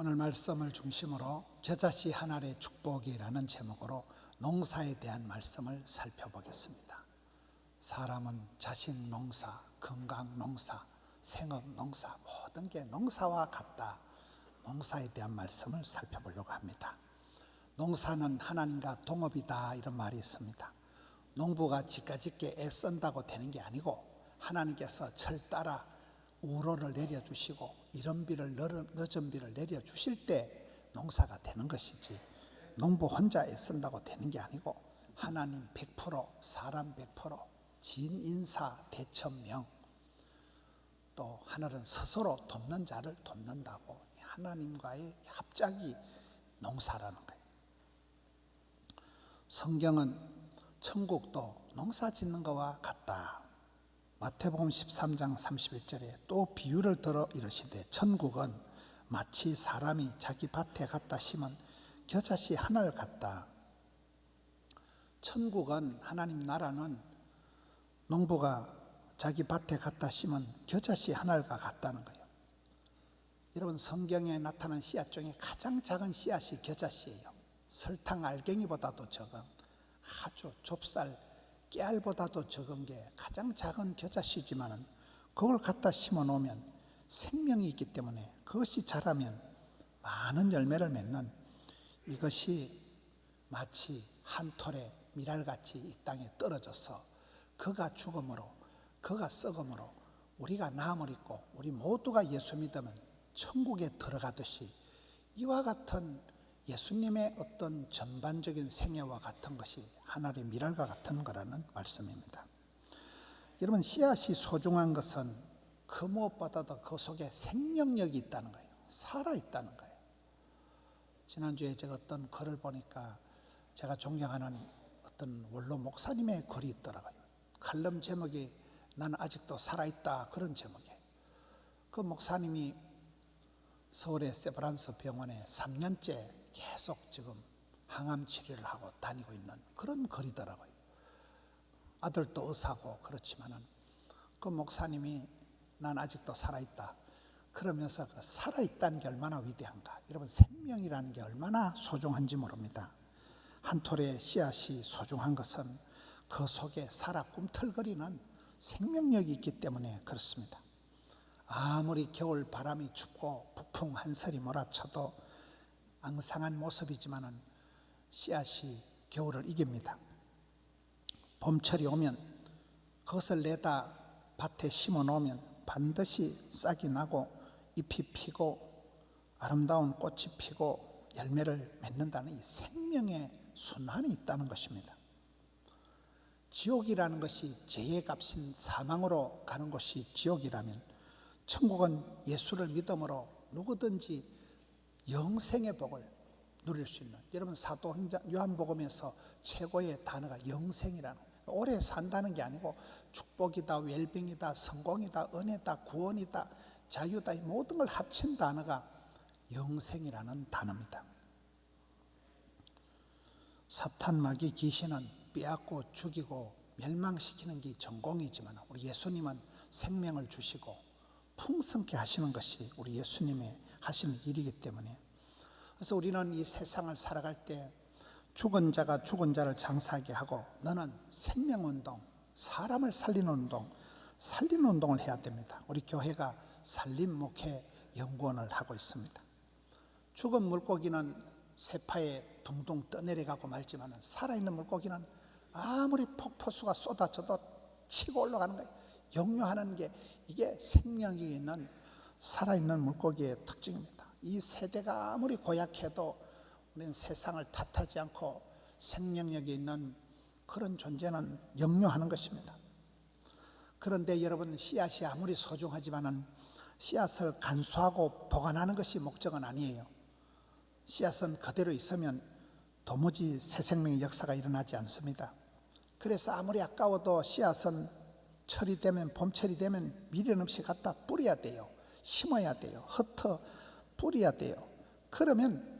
오늘 말씀을 중심으로 겨자씨 한 알의 축복이라는 제목으로 농사에 대한 말씀을 살펴보겠습니다. 사람은 자식 농사, 건강 농사, 생업 농사, 모든 게 농사와 같다. 농사에 대한 말씀을 살펴보려고 합니다. 농사는 하나님과 동업이다, 이런 말이 있습니다. 농부가 지가짓게 애쓴다고 되는 게 아니고 하나님께서 철 따라 우로를 내려주시고 이른 비를 늦은 비를 내려주실 때 농사가 되는 것이지, 농부 혼자 애쓴다고 되는 게 아니고 하나님 100%, 사람 100%, 진인사 대천명, 또 하늘은 스스로 돕는 자를 돕는다고, 하나님과의 합작이 농사라는 거예요. 성경은 천국도 농사 짓는 것과 같다. 마태복음 13장 31절에 또 비유를 들어 이르시되 천국은 마치 사람이 자기 밭에 갖다 심은 겨자씨 한 알 같다. 천국은, 하나님 나라는 농부가 자기 밭에 갖다 심은 겨자씨 한 알과 같다는 거예요. 여러분, 성경에 나타난 씨앗 중에 가장 작은 씨앗이 겨자씨예요. 설탕 알갱이보다도 적은, 아주 좁쌀 깨알보다도 적은 게 가장 작은 겨자씨지만은 그걸 갖다 심어 놓으면 생명이 있기 때문에 그것이 자라면 많은 열매를 맺는, 이것이 마치 한 톨의 밀알같이 이 땅에 떨어져서 그가 죽음으로, 그가 썩음으로 우리가 나음을 입고 우리 모두가 예수 믿으면 천국에 들어가듯이, 이와 같은 예수님의 어떤 전반적인 생애와 같은 것이 하늘의 밀알과 같은 거라는 말씀입니다. 여러분, 씨앗이 소중한 것은 그 무엇보다도 그 속에 생명력이 있다는 거예요. 살아있다는 거예요. 지난주에 제가 어떤 글을 보니까 제가 존경하는 어떤 원로 목사님의 글이 있더라고요. 칼럼 제목이 나는 아직도 살아있다, 그런 제목이에요. 그 목사님이 서울의 세브란스 병원에 3년째 계속 지금 항암 치료를 하고 다니고 있는 그런 글이더라고요. 아들도 의사고 그렇지만은 그 목사님이 난 아직도 살아있다 그러면서 그 살아있다는 게 얼마나 위대한가. 여러분, 생명이라는 게 얼마나 소중한지 모릅니다. 한 톨의 씨앗이 소중한 것은 그 속에 살아 꿈틀거리는 생명력이 있기 때문에 그렇습니다. 아무리 겨울 바람이 춥고 북풍 한설이 몰아쳐도 앙상한 모습이지만은 씨앗이 겨울을 이깁니다. 봄철이 오면 그것을 내다 밭에 심어 놓으면 반드시 싹이 나고 잎이 피고 아름다운 꽃이 피고 열매를 맺는다는 이 생명의 순환이 있다는 것입니다. 지옥이라는 것이 죄의 값인 사망으로 가는 곳이 지옥이라면, 천국은 예수를 믿음으로 누구든지 영생의 복을 누릴 수 있는, 여러분, 사도 요한복음에서 최고의 단어가 영생이라는 거예요. 오래 산다는 게 아니고 축복이다, 웰빙이다, 성공이다, 은혜다, 구원이다, 자유다, 이 모든 걸 합친 단어가 영생이라는 단어입니다. 사탄, 마귀, 귀신은 빼앗고 죽이고 멸망시키는 게 전공이지만 우리 예수님은 생명을 주시고 풍성케 하시는 것이 우리 예수님의 하시는 일이기 때문에, 그래서 우리는 이 세상을 살아갈 때 죽은 자가 죽은 자를 장사하게 하고, 너는 생명운동, 사람을 살리는 운동을 해야 됩니다. 우리 교회가 산림목회 연구원을 하고 있습니다. 죽은 물고기는 세파에 둥둥 떠내려가고 말지만 살아있는 물고기는 아무리 폭포수가 쏟아져도 치고 올라가는 거예요. 역류하는 게, 이게 생명이 있는 살아있는 물고기의 특징입니다. 이 세대가 아무리 고약해도 우리는 세상을 탓하지 않고 생명력이 있는 그런 존재는 역류하는 것입니다. 그런데 여러분, 씨앗이 아무리 소중하지만은 씨앗을 간수하고 보관하는 것이 목적은 아니에요. 씨앗은 그대로 있으면 도무지 새 생명의 역사가 일어나지 않습니다. 그래서 아무리 아까워도 씨앗은 철이 되면, 봄철이 되면 미련 없이 갖다 뿌려야 돼요. 심어야 돼요. 흩어 뿌려야 돼요. 그러면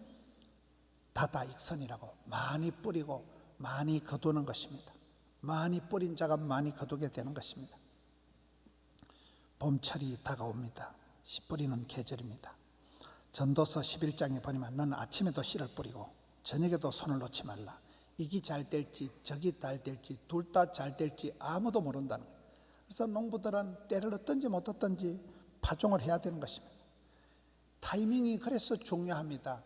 다다익선이라고 많이 뿌리고 많이 거두는 것입니다. 많이 뿌린 자가 많이 거두게 되는 것입니다. 봄철이 다가옵니다. 씨 뿌리는 계절입니다. 전도서 11장에 보면 너는 아침에도 씨를 뿌리고 저녁에도 손을 놓지 말라. 이게 잘 될지 저기 잘 될지 둘 다 잘 될지 아무도 모른다는 거예요. 그래서 농부들은 때를 얻든지 못 얻든지 파종을 해야 되는 것입니다. 타이밍이 그래서 중요합니다.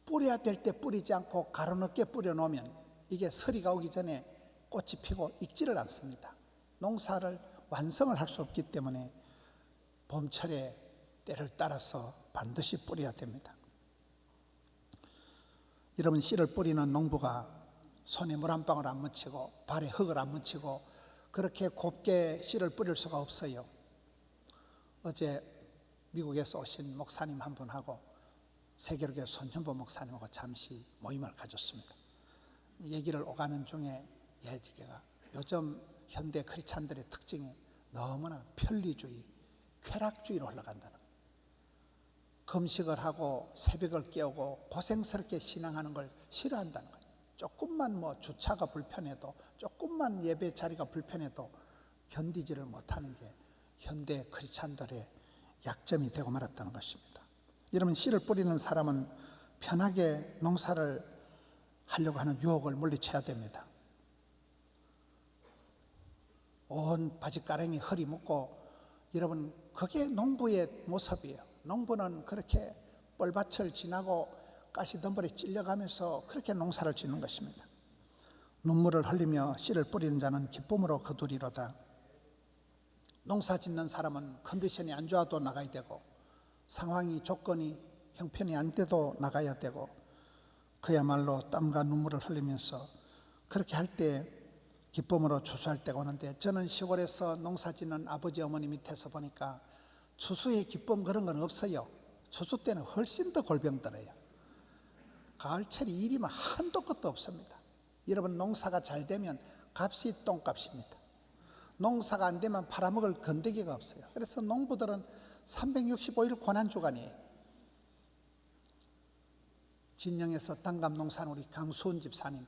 뿌려야 될 때 뿌리지 않고 가로늦게 뿌려놓으면 이게 서리가 오기 전에 꽃이 피고 익지를 않습니다. 농사를 완성을 할 수 없기 때문에 봄철에 때를 따라서 반드시 뿌려야 됩니다. 여러분, 씨를 뿌리는 농부가 손에 물 한 방울 안 묻히고 발에 흙을 안 묻히고 그렇게 곱게 씨를 뿌릴 수가 없어요. 어제 미국에서 오신 목사님 한 분하고 세계로교회 손현보 목사님하고 잠시 모임을 가졌습니다. 얘기를 오가는 중에 예지계가 요즘 현대 크리스찬들의 특징이 너무나 편리주의, 쾌락주의로 흘러간다는 거예요. 금식을 하고 새벽을 깨우고 고생스럽게 신앙하는 걸 싫어한다는 거예요. 조금만 주차가 불편해도, 조금만 예배 자리가 불편해도 견디지를 못하는 게 현대 크리스찬들의 약점이 되고 말았다는 것입니다. 여러분, 씨를 뿌리는 사람은 편하게 농사를 하려고 하는 유혹을 물리쳐야 됩니다. 온 바지가랑이 허리 묶고, 여러분, 그게 농부의 모습이에요. 농부는 그렇게 뻘밭을 지나고 가시덤불에 찔려가면서 그렇게 농사를 짓는 것입니다. 눈물을 흘리며 씨를 뿌리는 자는 기쁨으로 거두리로다. 농사 짓는 사람은 컨디션이 안 좋아도 나가야 되고, 상황이 조건이 형편이 안 돼도 나가야 되고, 그야말로 땀과 눈물을 흘리면서 그렇게 할 때 기쁨으로 추수할 때가 오는데, 저는 시골에서 농사 짓는 아버지 어머니 밑에서 보니까 추수의 기쁨 그런 건 없어요. 추수 때는 훨씬 더 골병들어요. 가을철이 일이면 한도 끝도 없습니다. 여러분, 농사가 잘 되면 값이 똥값입니다. 농사가 안 되면 팔아먹을 건더기가 없어요. 그래서 농부들은 365일 고난주간이에요. 진영에서 단감 농사는 우리 강수원 집사님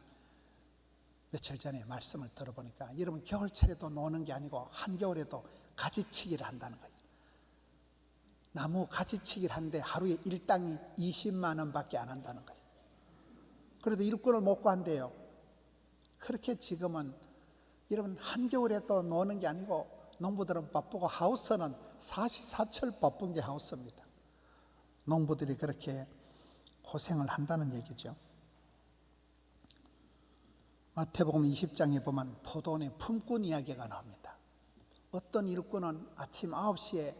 며칠 전에 말씀을 들어보니까, 여러분, 겨울철에도 노는 게 아니고 한겨울에도 가지치기를 한다는 거예요. 나무 가지치기를 하는데 하루에 일당이 20만 원밖에 안 한다는 거예요. 그래도 일꾼을 못 구한대요. 그렇게 지금은 여러분, 한겨울에도 노는 게 아니고 농부들은 바쁘고, 하우스는 사시사철 바쁜 게 하우스입니다. 농부들이 그렇게 고생을 한다는 얘기죠. 마태복음 20장에 보면 포도원의 품꾼 이야기가 나옵니다. 어떤 일꾼은 아침 9시에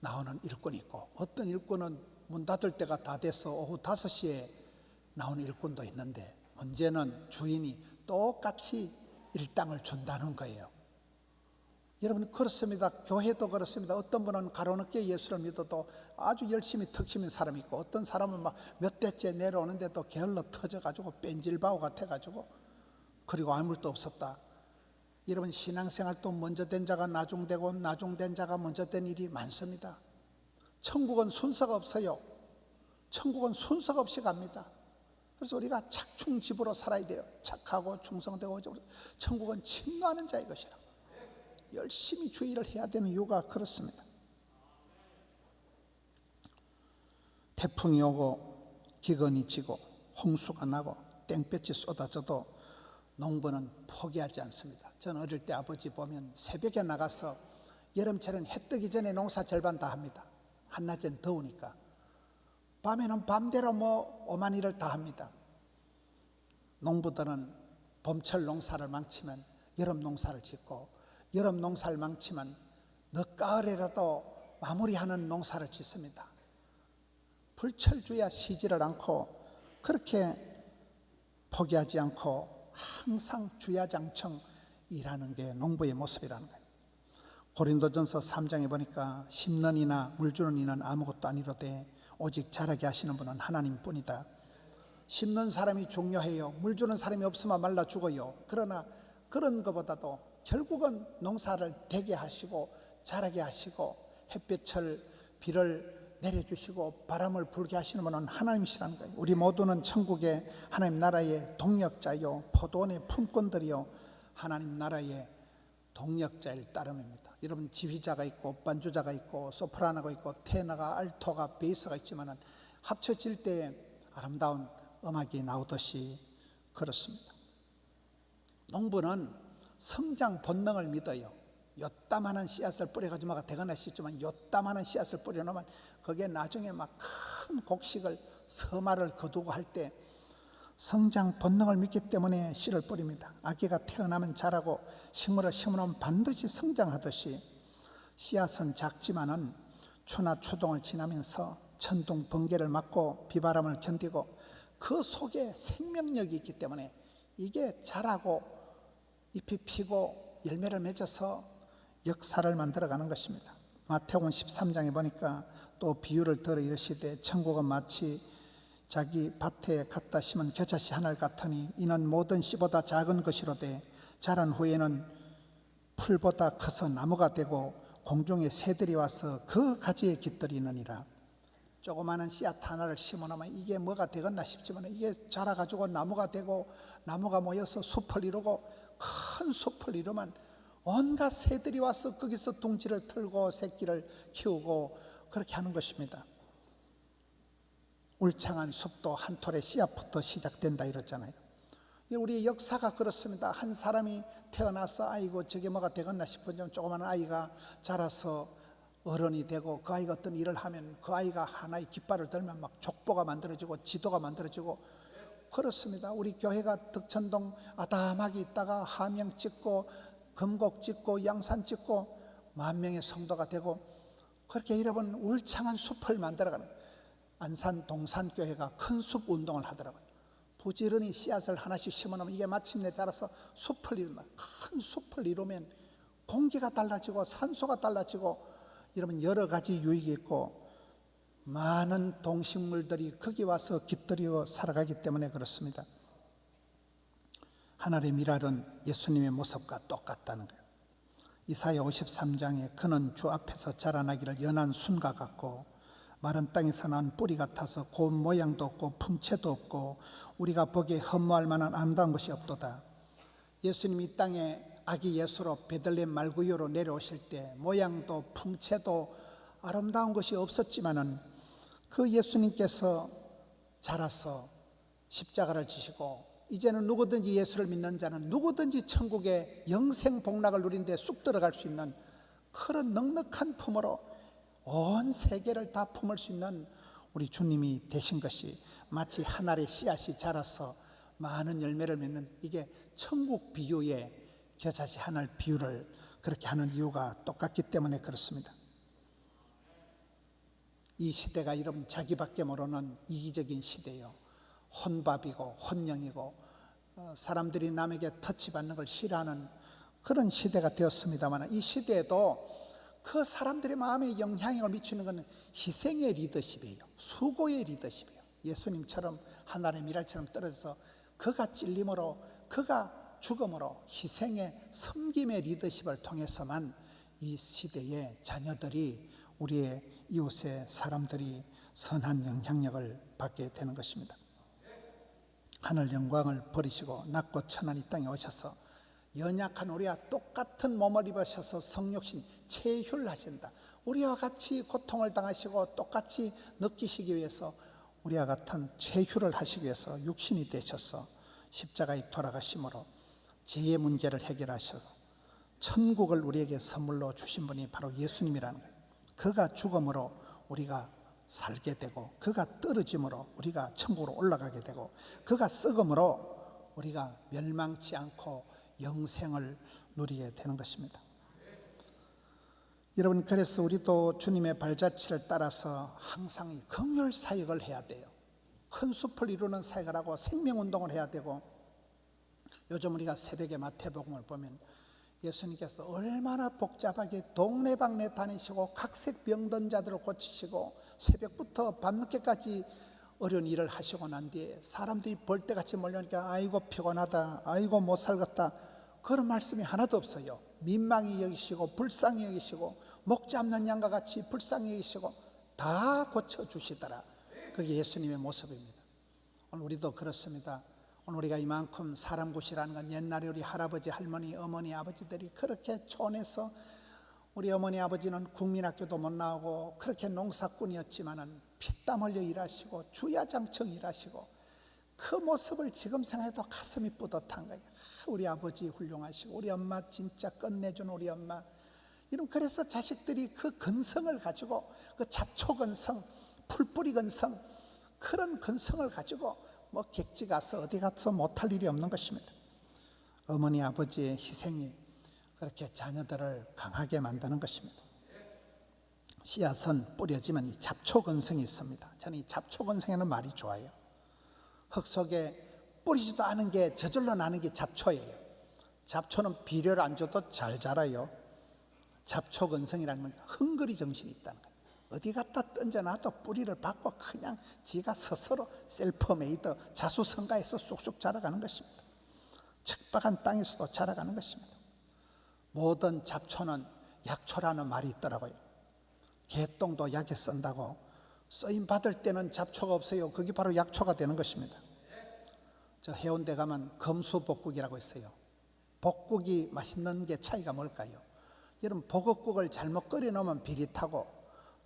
나오는 일꾼이 있고, 어떤 일꾼은 문 닫을 때가 다 돼서 오후 5시에 나오는 일꾼도 있는데, 문제는 주인이 똑같이 일당을 준다는 거예요. 여러분, 그렇습니다. 교회도 그렇습니다. 어떤 분은 가로늦게 예수를 믿어도 아주 열심히 턱심인 사람이 있고, 어떤 사람은 막 몇 대째 내려오는데도 게을러 터져가지고 뺀질바오 같아가지고, 그리고 아무 일도 없었다. 여러분, 신앙생활도 먼저 된 자가 나중되고 나중된 자가 먼저 된 일이 많습니다. 천국은 순서가 없어요. 천국은 순서가 없이 갑니다. 그래서 우리가 착충집으로 살아야 돼요. 착하고 충성되고. 천국은 침노하는 자의 것이라. 열심히 주의를 해야 되는 이유가 그렇습니다. 태풍이 오고 기근이 지고 홍수가 나고 땡볕이 쏟아져도 농부는 포기하지 않습니다. 저는 어릴 때 아버지 보면 새벽에 나가서, 여름철은 해 뜨기 전에 농사 절반 다 합니다. 한낮엔 더우니까. 밤에는 밤대로 오만 일을 다 합니다. 농부들은 봄철 농사를 망치면 여름 농사를 짓고, 여름 농사를 망치면 늦가을에라도 마무리하는 농사를 짓습니다. 불철주야 쉬지를 않고 그렇게 포기하지 않고 항상 주야장청 일하는 게 농부의 모습이라는 거예요. 고린도전서 3장에 보니까 심는 이나 물 주는 이는 아무것도 아니로되 오직 자라게 하시는 분은 하나님뿐이다. 심는 사람이 중요해요. 물 주는 사람이 없으면 말라 죽어요. 그러나 그런 것보다도 결국은 농사를 되게 하시고 자라게 하시고 햇볕을 비를 내려주시고 바람을 불게 하시는 분은 하나님이시라는 거예요. 우리 모두는 천국의 하나님 나라의 동력자요, 포도원의 품꾼들이요, 하나님 나라의 동력자일 따름입니다. 여러분 지휘자가 있고 반주자가 있고 소프라노가 있고 테너가 알토가 베이스가 있지만 합쳐질 때 아름다운 음악이 나오듯이 그렇습니다. 농부는 성장 본능을 믿어요. 요따만한 씨앗을 뿌려가지고 막 되거나 싶지만 요따만한 씨앗을 뿌려놓으면 그게 나중에 막 큰 곡식을 서말을 거두고 할 때 성장 본능을 믿기 때문에 씨를 뿌립니다. 아기가 태어나면 자라고 식물을 심으면 반드시 성장하듯이 씨앗은 작지만은 추나 추동을 지나면서 천둥 번개를 맞고 비바람을 견디고 그 속에 생명력이 있기 때문에 이게 자라고 잎이 피고 열매를 맺어서 역사를 만들어가는 것입니다. 마태복음 13장에 보니까 또 비유를 들어 이르시되 천국은 마치 자기 밭에 갖다 심은 겨자씨 하늘 같으니 이는 모든 씨보다 작은 것이로되 자란 후에는 풀보다 커서 나무가 되고 공중의 새들이 와서 그 가지에 깃들이느니라. 조그마한 씨앗 하나를 심어놓으면 이게 뭐가 되겠나 싶지만 이게 자라가지고 나무가 되고 나무가 모여서 숲을 이루고 큰 숲을 이루면 온갖 새들이 와서 거기서 둥지를 틀고 새끼를 키우고 그렇게 하는 것입니다. 울창한 숲도 한 톨의 씨앗부터 시작된다 이랬잖아요. 우리의 역사가 그렇습니다. 한 사람이 태어나서 아이고 저게 뭐가 되겠나 싶은 조그마한 아이가 자라서 어른이 되고 그 아이가 어떤 일을 하면 그 아이가 하나의 깃발을 들면 막 족보가 만들어지고 지도가 만들어지고 그렇습니다. 우리 교회가 덕천동 아담하게 있다가 함영 찍고 금곡 찍고 양산 찍고 10,000명의 성도가 되고 그렇게 여러분 울창한 숲을 만들어가는 안산 동산교회가 큰 숲 운동을 하더라고요. 부지런히 씨앗을 하나씩 심어놓으면 이게 마침내 자라서 숲을 이루면 큰 숲을 이루면 공기가 달라지고 산소가 달라지고 여러분 여러 가지 유익이 있고 많은 동식물들이 거기 와서 깃들여 살아가기 때문에 그렇습니다. 하늘의 미랄은 예수님의 모습과 똑같다는 거예요. 이사야 53장에 그는 주 앞에서 자라나기를 연한 순과 같고 마른 땅에서 난 뿌리 같아서 고운 모양도 없고 품체도 없고 우리가 보기에 흠모할 만한 아름다운 것이 없도다. 예수님이 이 땅에 아기 예수로 베들레헴 말구유로 내려오실 때 모양도 품체도 아름다운 것이 없었지만은 그 예수님께서 자라서 십자가를 지시고 이제는 누구든지 예수를 믿는 자는 누구든지 천국의 영생 복락을 누린 데 쑥 들어갈 수 있는 그런 넉넉한 품으로 온 세계를 다 품을 수 있는 우리 주님이 되신 것이 마치 한 알의 씨앗이 자라서 많은 열매를 맺는 이게 천국 비유의 겨자씨 한 알 비유를 그렇게 하는 이유가 똑같기 때문에 그렇습니다. 이 시대가 여러분 자기밖에 모르는 이기적인 시대예요. 혼밥이고 혼령이고 사람들이 남에게 터치받는 걸 싫어하는 그런 시대가 되었습니다만 이 시대에도 그 사람들의 마음에 영향력을 미치는 것은 희생의 리더십이에요. 수고의 리더십이에요. 예수님처럼 하늘의 미랄처럼 떨어져서 그가 찔림으로 그가 죽음으로 희생의 섬김의 리더십을 통해서만 이 시대의 자녀들이 우리의 이웃의 사람들이 선한 영향력을 받게 되는 것입니다. 하늘 영광을 버리시고 낮고 천한 이 땅에 오셔서 연약한 우리와 똑같은 몸을 입으셔서 성육신 체휼하신다. 우리와 같이 고통을 당하시고 똑같이 느끼시기 위해서 우리와 같은 체휼을 하시기 위해서 육신이 되셔서 십자가에 돌아가심으로 죄의 문제를 해결하셔서 천국을 우리에게 선물로 주신 분이 바로 예수님이라는 거예요. 그가 죽음으로 우리가 살게 되고 그가 떨어짐으로 우리가 천국으로 올라가게 되고 그가 썩음으로 우리가 멸망치 않고 영생을 누리게 되는 것입니다. 여러분 그래서 우리도 주님의 발자취를 따라서 항상 이 긍휼 사역을 해야 돼요. 큰 숲을 이루는 사역을 하고 생명운동을 해야 되고 요즘 우리가 새벽에 마태복음을 보면 예수님께서 얼마나 복잡하게 동네방네 다니시고 각색 병든 자들을 고치시고 새벽부터 밤늦게까지 어려운 일을 하시고 난 뒤에 사람들이 벌떼같이 몰려오니까 아이고 피곤하다 아이고 못 살겠다 그런 말씀이 하나도 없어요. 민망히 여기시고 불쌍히 여기시고 목 잡는 양과 같이 불쌍히 여기시고 다 고쳐주시더라. 그게 예수님의 모습입니다. 오늘 우리도 그렇습니다. 오늘 우리가 이만큼 사람 굿이라는 건 옛날에 우리 할아버지 할머니 어머니 아버지들이 그렇게 촌에서 우리 어머니 아버지는 국민학교도 못 나오고 그렇게 농사꾼이었지만은 피땀 흘려 일하시고 주야장청 일하시고 그 모습을 지금 생각해도 가슴이 뿌듯한 거예요. 우리 아버지 훌륭하시고 우리 엄마 진짜 끝내준 우리 엄마. 이런 그래서 자식들이 그 근성을 가지고 그 잡초 근성, 풀뿌리 근성, 그런 근성을 가지고 뭐 객지 가서 어디 가서 못할 일이 없는 것입니다. 어머니 아버지의 희생이 그렇게 자녀들을 강하게 만드는 것입니다. 씨앗은 뿌려지면 이 잡초 근성이 있습니다. 저는 이 잡초 근성에는 말이 좋아요. 흙 속에 뿌리지도 않은 게 저절로 나는 게 잡초예요. 잡초는 비료를 안 줘도 잘 자라요. 잡초 근성이라는 건 헝그리 정신이 있다는 거예요. 어디 갖다 던져놔도 뿌리를 받고 그냥 지가 스스로 셀프메이드 자수성가해서 쑥쑥 자라가는 것입니다. 척박한 땅에서도 자라가는 것입니다. 모든 잡초는 약초라는 말이 있더라고요. 개똥도 약에 쓴다고 쓰임 받을 때는 잡초가 없어요. 그게 바로 약초가 되는 것입니다. 저 해운대 가면 검수복국이라고 있어요. 복국이 맛있는 게 차이가 뭘까요? 여러분, 복국을 잘못 끓여 놓으면 비릿하고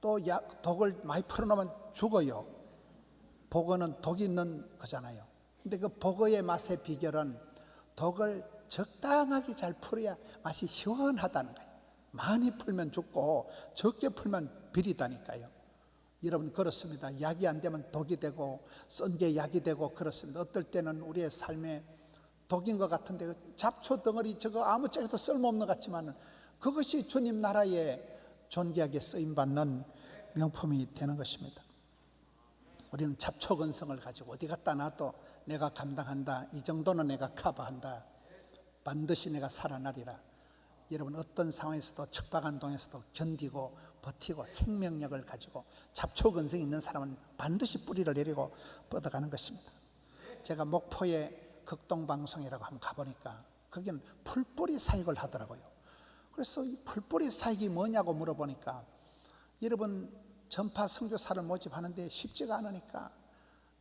또 독을 많이 풀어 놓으면 죽어요. 복어는 독이 있는 거잖아요. 근데 그 복어의 맛의 비결은 독을 적당하게 잘 풀어야 맛이 시원하다는 거예요. 많이 풀면 죽고 적게 풀면 비리다니까요. 여러분, 그렇습니다. 약이 안 되면 독이 되고 쓴 게 약이 되고 그렇습니다. 어떨 때는 우리의 삶에 독인 것 같은데 잡초 덩어리 저거 아무 짝에도 쓸모없는 것 같지만 그것이 주님 나라에 존귀하게 쓰임받는 명품이 되는 것입니다. 우리는 잡초 근성을 가지고 어디 갖다 놔도 내가 감당한다, 이 정도는 내가 커버한다, 반드시 내가 살아나리라. 여러분, 어떤 상황에서도 척박한 동에서도 견디고 버티고 생명력을 가지고 잡초 근성이 있는 사람은 반드시 뿌리를 내리고 뻗어가는 것입니다. 제가 목포의 극동방송이라고 한번 가보니까 거기는 풀뿌리 사역을 하더라고요. 그래서 이 풀뿌리 사역이 뭐냐고 물어보니까 여러분, 전파 선교사를 모집하는데 쉽지가 않으니까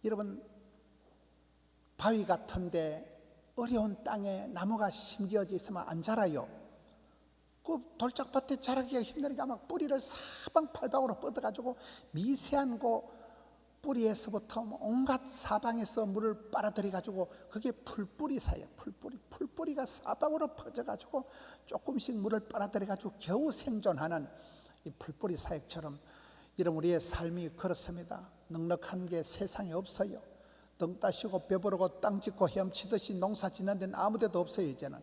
여러분, 바위 같은데 어려운 땅에 나무가 심겨져 있으면 안 자라요. 그 돌짝밭에 자라기가 힘드니까 막 뿌리를 사방팔방으로 뻗어가지고 미세한 고 뿌리에서부터 온갖 사방에서 물을 빨아들여가지고 그게 풀뿌리 사예요. 풀뿌리가 사방으로 퍼져가지고 조금씩 물을 빨아들여가지고 겨우 생존하는 이 풀뿌리 사역처럼 여러분, 우리의 삶이 그렇습니다. 넉넉한 게 세상에 없어요. 등 따시고 배부르고 땅 짓고 헤엄치듯이 농사 짓는 데는 아무 데도 없어요. 이제는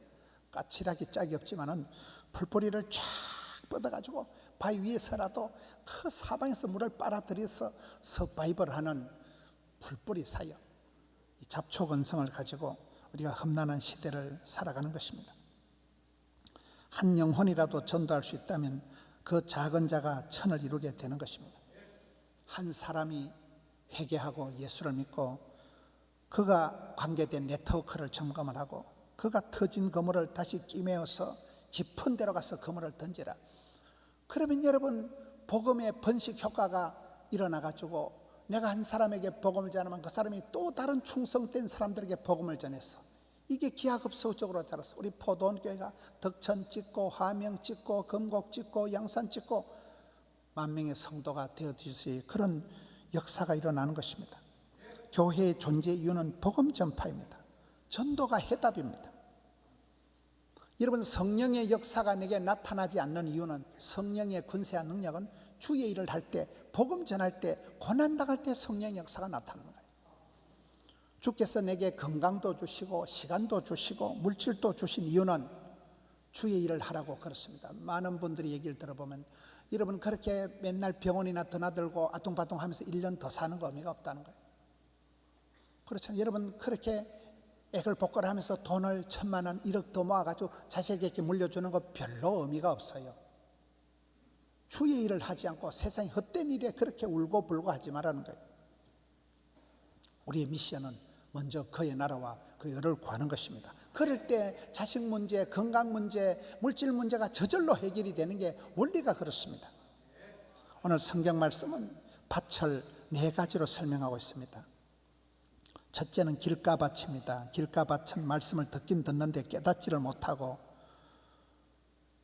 까칠하기 짝이 없지만은 풀뿌리를 쫙 뻗어가지고 바위 위에서라도 그 사방에서 물을 빨아들여서 서바이벌하는 풀뿌리 사역, 이 잡초 근성을 가지고 우리가 험난한 시대를 살아가는 것입니다. 한 영혼이라도 전도할 수 있다면 그 작은 자가 천을 이루게 되는 것입니다. 한 사람이 회개하고 예수를 믿고 그가 관계된 네트워크를 점검을 하고 그가 터진 그물을 다시 끼매어서 깊은 데로 가서 그물을 던지라. 그러면 여러분, 복음의 번식 효과가 일어나가지고 내가 한 사람에게 복음을 전하면 그 사람이 또 다른 충성된 사람들에게 복음을 전했어. 이게 기하급수적으로 자랐어. 우리 포도원 교회가 덕천 찍고 화명 찍고 금곡 찍고 양산 찍고 만명의 성도가 되어주실 그런 역사가 일어나는 것입니다. 교회의 존재 이유는 복음 전파입니다. 전도가 해답입니다. 여러분, 성령의 역사가 내게 나타나지 않는 이유는 성령의 권세와 능력은 주의 일을 할 때, 복음 전할 때, 고난당할 때 성령의 역사가 나타나는 거예요. 주께서 내게 건강도 주시고 시간도 주시고 물질도 주신 이유는 주의 일을 하라고 그렇습니다. 많은 분들이 얘기를 들어보면 여러분, 그렇게 맨날 병원이나 드나들고 아둥바둥 하면서 1년 더 사는 거 의미가 없다는 거예요. 그렇잖아요. 여러분, 그렇게 액을 복걸하면서 돈을 1,000만 원, 1억 더 모아가지고 자식에게 물려주는 거 별로 의미가 없어요. 주의 일을 하지 않고 세상에 헛된 일에 그렇게 울고 불고 하지 말라는 거예요. 우리의 미션은 먼저 그의 나라와 그의 의를 구하는 것입니다. 그럴 때 자식 문제, 건강 문제, 물질 문제가 저절로 해결이 되는 게 원리가 그렇습니다. 오늘 성경 말씀은 밭을 4가지로 설명하고 있습니다. 첫째는 길가밭입니다. 길가밭은 말씀을 듣긴 듣는데 깨닫지를 못하고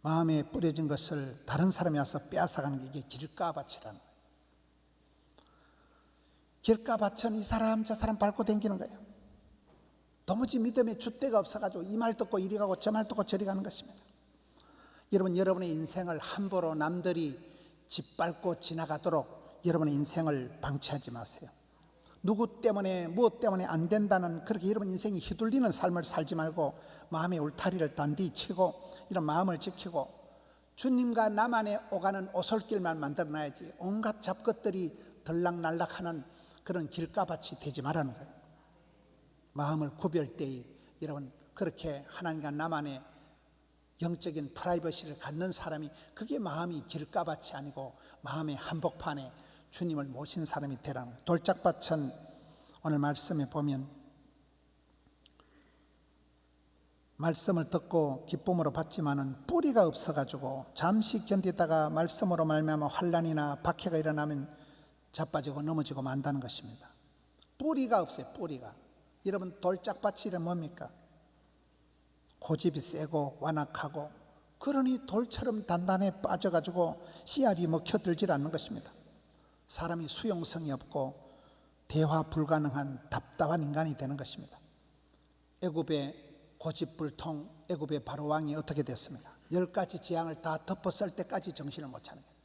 마음에 뿌려진 것을 다른 사람이 와서 빼앗아가는 게 이게 길가밭이라는 거예요. 길가밭은 이 사람 저 사람 밟고 다니는 거예요. 도무지 믿음의 줏대가 없어가지고 이 말 듣고 이리 가고 저 말 듣고 저리 가는 것입니다. 여러분, 여러분의 인생을 함부로 남들이 짓밟고 지나가도록 여러분의 인생을 방치하지 마세요. 누구 때문에 무엇 때문에 안 된다는 그렇게 여러분 인생이 휘둘리는 삶을 살지 말고 마음의 울타리를 단디 치고 이런 마음을 지키고 주님과 나만의 오가는 오솔길만 만들어놔야지 온갖 잡것들이 들락날락하는 그런 길가밭이 되지 말라는 거예요. 마음을 구별 때에 여러분 그렇게 하나님과 나만의 영적인 프라이버시를 갖는 사람이 그게 마음이 길가밭이 아니고 마음의 한복판에 주님을 모신 사람이 되라는 거예요. 돌짝밭은 오늘 말씀에 보면 말씀을 듣고 기쁨으로 받지만은 뿌리가 없어가지고 잠시 견디다가 말씀으로 말미암아 환난이나 박해가 일어나면 자빠지고 넘어지고 만다는 것입니다. 뿌리가 없어요. 뿌리가. 여러분 돌짝밭이란 뭡니까? 고집이 세고 완악하고 그러니 돌처럼 단단해 빠져가지고 씨알이 먹혀들질 않는 것입니다. 사람이 수용성이 없고 대화 불가능한 답답한 인간이 되는 것입니다. 애굽의 고집불통 애굽의 바로왕이 어떻게 됐습니까? 10가지 재앙을 다 덮었을 때까지 정신을 못 차는 거예요.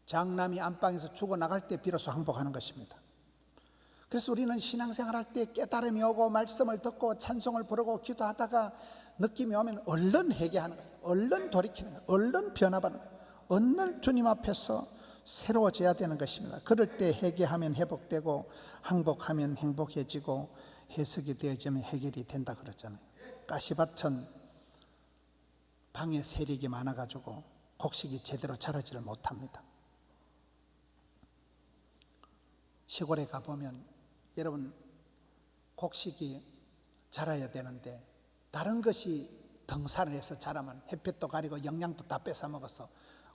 장남이 안방에서 죽어나갈 때 비로소 항복하는 것입니다. 그래서 우리는 신앙생활할 때 깨달음이 오고 말씀을 듣고 찬송을 부르고 기도하다가 느낌이 오면 얼른 회개하는 거예요. 얼른 돌이키는 거예요. 얼른 변화하는 거예요. 얼른 주님 앞에서 새로워져야 되는 것입니다. 그럴 때 회개하면 회복되고 항복하면 행복해지고 해석이 되어지면 해결이 된다 그랬잖아요. 가시밭은 방에 세력이 많아가지고 곡식이 제대로 자라지를 못합니다. 시골에 가보면 여러분 곡식이 자라야 되는데 다른 것이 등산을 해서 자라면 햇볕도 가리고 영양도 다 뺏어 먹어서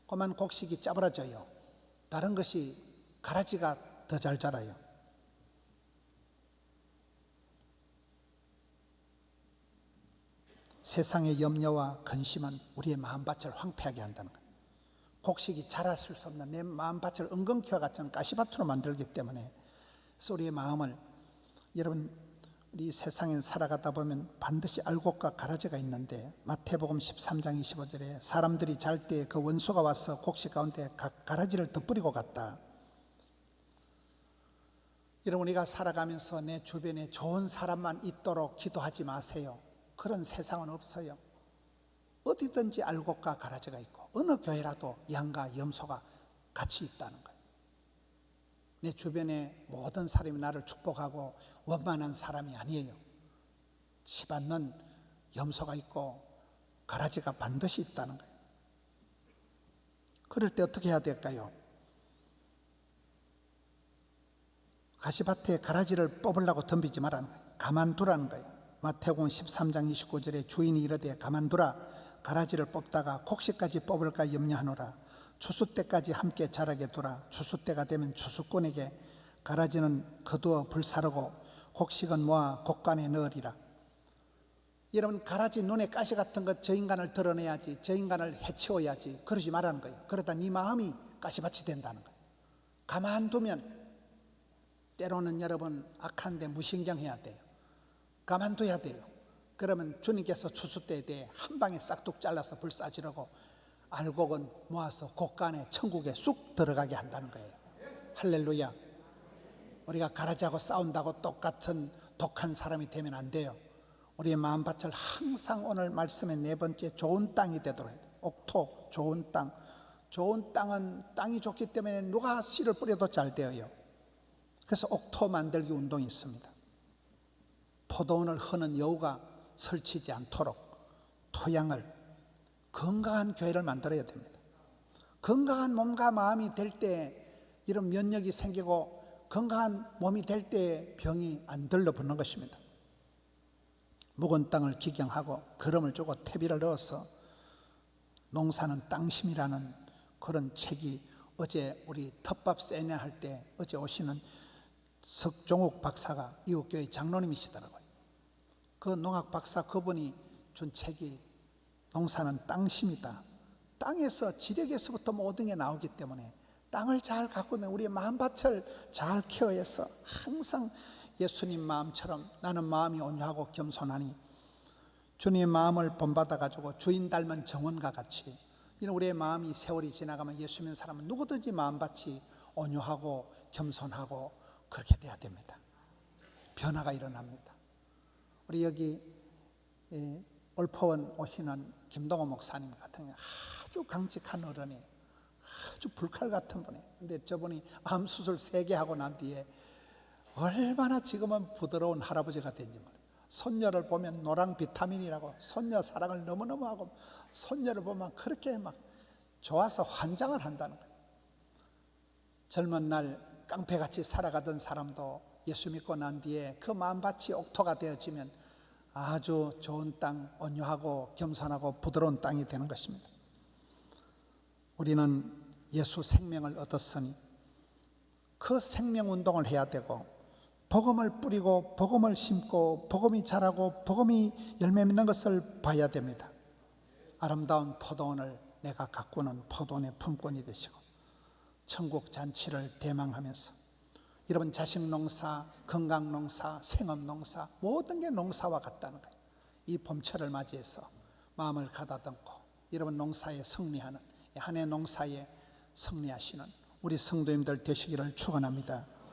그만 곡식이 짜부러져요. 다른 것이 가라지가 더 잘 자라요. 세상의 염려와 근심은 우리의 마음밭을 황폐하게 한다는 거예요. 곡식이 자랄 수 없는 내 마음밭을 은근키와 같은 가시밭으로 만들기 때문에 우리의 마음을 여러분 우리 세상에 살아가다 보면 반드시 알곡과 가라지가 있는데 마태복음 13장 25절에 사람들이 잘 때 그 원수가 와서 곡식 가운데 가라지를 덧뿌리고 갔다. 여러분 우리가 살아가면서 내 주변에 좋은 사람만 있도록 기도하지 마세요. 그런 세상은 없어요. 어디든지 알곡과 가라지가 있고 어느 교회라도 양과 염소가 같이 있다는 거예요. 내 주변에 모든 사람이 나를 축복하고 원만한 사람이 아니에요. 집안은 염소가 있고 가라지가 반드시 있다는 거예요. 그럴 때 어떻게 해야 될까요? 가시밭에 가라지를 뽑으려고 덤비지 말라는 거예요. 가만두라는 거예요. 마태복음 13장 29절에 주인이 이르되 가만두라 가라지를 뽑다가 곡식까지 뽑을까 염려하노라. 추수 때까지 함께 자라게 두라. 추수 때가 되면 추수꾼에게 가라지는 거두어 불사르고 곡식은 모아 곡간에 넣으리라. 여러분 가라지 눈에 가시 같은 것 저 인간을 드러내야지 저 인간을 해치워야지 그러지 말라는 거예요. 그러다 네 마음이 가시밭이 된다는 거예요. 가만두면 때로는 여러분 악한데 무신경해야 돼요. 가만둬야 돼요. 그러면 주님께서 추수 때에 대해 한 방에 싹둑 잘라서 불사지르고 알곡은 모아서 곡간에 천국에 쑥 들어가게 한다는 거예요. 할렐루야. 우리가 가라지하고 싸운다고 똑같은 독한 사람이 되면 안 돼요. 우리의 마음밭을 항상 오늘 말씀의 네 번째 좋은 땅이 되도록 해요. 옥토, 좋은 땅. 좋은 땅은 땅이 좋기 때문에 누가 씨를 뿌려도 잘 되어요. 그래서 옥토 만들기 운동이 있습니다. 포도원을 허는 여우가 설치지 않도록 토양을 건강한 교회를 만들어야 됩니다. 건강한 몸과 마음이 될 때 이런 면역이 생기고 건강한 몸이 될 때 병이 안 들러붙는 것입니다. 묵은 땅을 기경하고 거름을 주고 퇴비를 넣어서 농사는 땅심이라는 그런 책이 어제 우리 텃밥 세미나 할 때 어제 오시는 석종욱 박사가 이웃교회 장로님이시더라고요. 그 농학 박사 그분이 준 책이 농사는 땅심이다. 땅에서 지력에서부터 모든 게 나오기 때문에 땅을 잘 갖고 있는 우리의 마음밭을 잘 케어해서 항상 예수님 마음처럼 나는 마음이 온유하고 겸손하니 주님의 마음을 본받아 가지고 주인 닮은 정원과 같이 이런 우리의 마음이 세월이 지나가면 예수 믿는 사람은 누구든지 마음밭이 온유하고 겸손하고 그렇게 돼야 됩니다. 변화가 일어납니다. 우리 여기 올포원 오시는 김동호 목사님 같은 아주 강직한 어른이 아주 불칼 같은 분이, 근데 저분이 암 수술 3개 하고 난 뒤에 얼마나 지금은 부드러운 할아버지가 된지 몰라요. 손녀를 보면 노랑 비타민이라고 손녀 사랑을 너무너무 하고 손녀를 보면 그렇게 막 좋아서 환장을 한다는 거예요. 젊은 날 깡패같이 살아가던 사람도 예수 믿고 난 뒤에 그 마음밭이 옥토가 되어지면 아주 좋은 땅, 온유하고 겸손하고 부드러운 땅이 되는 것입니다. 우리는 예수 생명을 얻었으니 그 생명 운동을 해야 되고 복음을 뿌리고 복음을 심고 복음이 자라고 복음이 열매 맺는 것을 봐야 됩니다. 아름다운 포도원을 내가 가꾸는 포도원의 품꾼이 되시고 천국 잔치를 대망하면서 여러분 자식 농사, 건강 농사, 생업 농사 모든 게 농사와 같다는 거예요. 이 봄철을 맞이해서 마음을 가다듬고 여러분 농사에 승리하는 한 해 농사에 승리하시는 우리 성도님들 되시기를 축원합니다.